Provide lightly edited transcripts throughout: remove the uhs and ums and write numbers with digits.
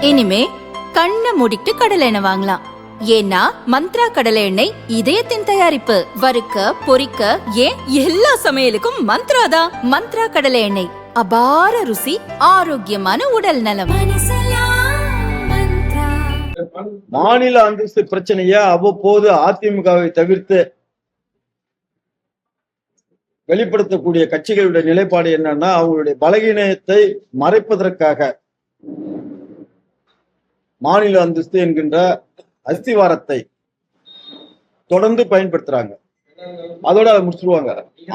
இனிமே கண்ணை மூடிட்டு கடலை எண்ணெய் வாங்கலாம். ஏன்னா மந்த்ரா கடலை எண்ணெய் இதயத்தின் தயாரிப்பு. வறுக்க பொரிக்க ஏன் எல்லா சமையலுக்கும் மந்த்ரா தான். மந்த்ரா கடலை எண்ணெய், அபார ருசி, ஆரோக்கியமான உடல் நலம். மாநில அந்தஸ்து பிரச்சனைய அவ்வப்போது அதிமுகவை தவிர்த்து வெளிப்படுத்தக்கூடிய கட்சிகளுடைய நிலைப்பாடு என்னன்னா, அவங்களுடைய பலகீனத்தை மறைப்பதற்காக மாநில அந்தஸ்து என்கின்ற அஸ்திவாரத்தை தொடர்ந்து பயன்படுத்துறாங்க. அதோட அதை முடிச்சிருவாங்க.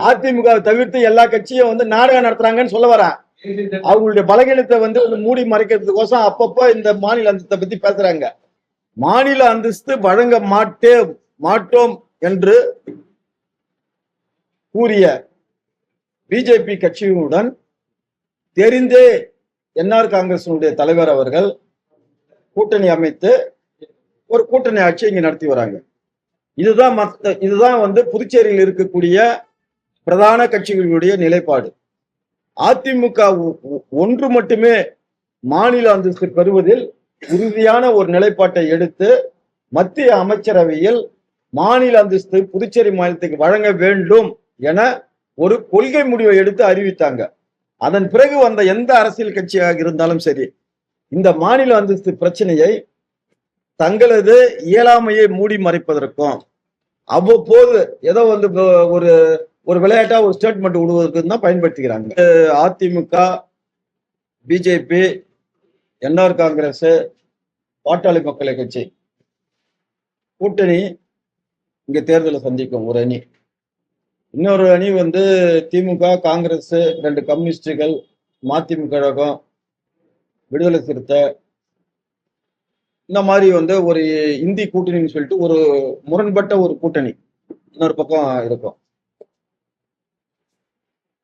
அதிமுகவை தவிர்த்து எல்லா கட்சியும் நாடகம் நடத்துறாங்கன்னு சொல்ல வரேன். அவங்களுடைய பலகீனத்தை மூடி மறைக்கிறதுக்கோசம் அப்பப்போ இந்த மாநில அந்தஸ்தை பத்தி பேசுறாங்க. மாநில அந்தஸ்து வழங்க மாட்டோம் என்று கூறிய பிஜேபி கட்சியுடன் தெரிந்தே என்ஆர் காங்கிரசினுடைய தலைவர் அவர்கள் கூட்டணி அமைத்து ஒரு கூட்டணி ஆட்சி இங்க நடத்தி வராங்க. இதுதான் புதுச்சேரியில் இருக்கக்கூடிய பிரதான கட்சிகளுடைய நிலைப்பாடு. அதிமுக ஒன்று மட்டுமே மாநில அந்தஸ்து பெறுவதில் உறுதியான ஒரு நிலைப்பாட்டை எடுத்து மத்திய அமைச்சரவையில் மாநில அந்தஸ்து புதுச்சேரி மாநிலத்துக்கு வழங்க வேண்டும் என ஒரு கொள்கை முடிவை எடுத்து அறிவித்தாங்க. அதன் பிறகு வந்த எந்த அரசியல் கட்சியாக இருந்தாலும் சரி, இந்த மாநில அந்தஸ்து பிரச்சனையை தங்களது இயலாமையை மூடி மறைப்பதற்கும் அவ்வப்போது ஏதோ ஒரு விளையாட்டா ஒரு ஸ்டேட்மெண்ட் விடுவதற்கு தான் பயன்படுத்திக்கிறாங்க. அதிமுக, பிஜேபி, என்ஆர் காங்கிரஸ், பாட்டாளி மக்கள் கட்சி கூட்டணி இங்க தேர்தலை சந்திக்கும் ஒரு அணி. இன்னொரு அணி திமுக, காங்கிரஸ், 2 கம்யூனிஸ்டுகள், மதிமுக கழகம், விடுதலை சிறுத்தை, இந்த மாதிரி ஒரு இந்தி கூட்டணின்னு சொல்லிட்டு ஒரு முரண்பட்ட ஒரு கூட்டணி இன்னொரு பக்கம் இருக்கும்.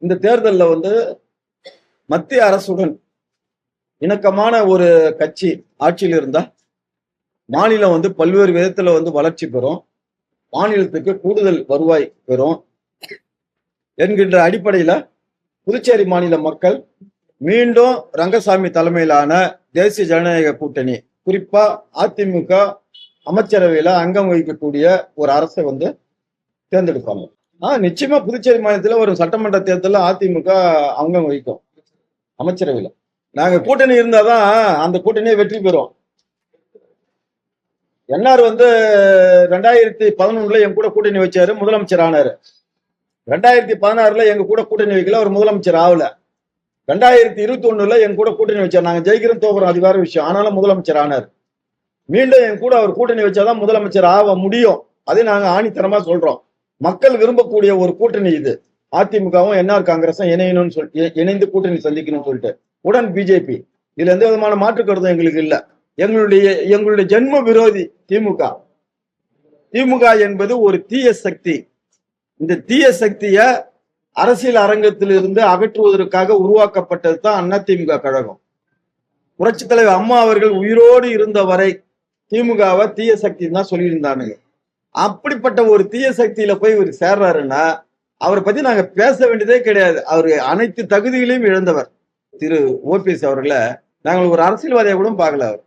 இந்த தேர்தலில் மத்திய அரசுடன் இணக்கமான ஒரு கட்சி ஆட்சியில் இருந்தா மாநிலம் பல்வேறு விதத்துல வளர்ச்சி பெறும், மாநிலத்துக்கு கூடுதல் வருவாய் பெறும் என்கின்ற அடிப்படையில புதுச்சேரி மாநில மக்கள் மீண்டும் ரங்கசாமி தலைமையிலான தேசிய ஜனநாயக கூட்டணி, குறிப்பா அதிமுக அமைச்சரவையில அங்கம் வகிக்கக்கூடிய ஒரு அரசை தேர்ந்தெடுப்பாங்க. நிச்சயமா புதுச்சேரி மாநிலத்துல ஒரு சட்டமன்ற தேர்தலில் அதிமுக அங்கம் வகிக்கும் அமைச்சரவையில. நாங்க கூட்டணி இருந்தாதான் அந்த கூட்டணியை வெற்றி பெறும். என்ஆர் 2011 எங்க கூட கூட்டணி வச்சாரு, முதலமைச்சர் ஆனாரு. 2016 எங்க கூட கூட்டணி வைக்கல, ஒரு முதலமைச்சர் ஆகல. 2021 எங்க கூட கூட்டணி வச்சார். நாங்க ஜெயிக்கிறோம் தோக்குறோம் அது வேற விஷயம், ஆனாலும் முதலமைச்சர் ஆனார். மீண்டும் எங்க கூட அவர் கூட்டணி வச்சாதான் முதலமைச்சர் ஆக முடியும். அதை நாங்க ஆணித்தரமா சொல்றோம். மக்கள் விரும்பக்கூடிய ஒரு கூட்டணி இது. அதிமுகவும் என்ஆர் காங்கிரஸும் இணைந்து கூட்டணி சந்திக்கணும்னு சொல்லிட்டு உடன் பிஜேபி, இதுல எந்த விதமான மாற்று கருத்தும் எங்களுக்கு இல்லை. எங்களுடைய ஜென்ம விரோதி திமுக. திமுக என்பது ஒரு தீய சக்தி. இந்த தீய சக்திய அரசியல் அரங்கத்தில் இருந்து அகற்றுவதற்காக உருவாக்கப்பட்டது தான் அதிமுக கழகம். புரட்சி தலைவர் அம்மா அவர்கள் உயிரோடு இருந்த வரை திமுகவை தீய சக்தி தான் சொல்லியிருந்தானுங்க. அப்படிப்பட்ட ஒரு தீய சக்தியில போய் இவர் சேர்றாருன்னா அவரை பத்தி நாங்க பேச வேண்டியதே கிடையாது. அவரு அனைத்து தகுதிகளையும் இழந்தவர். திரு ஓபிஎஸ் அவர்களை நாங்கள் ஒரு அரசியல்வாதியை கூட பார்க்கல. அவர்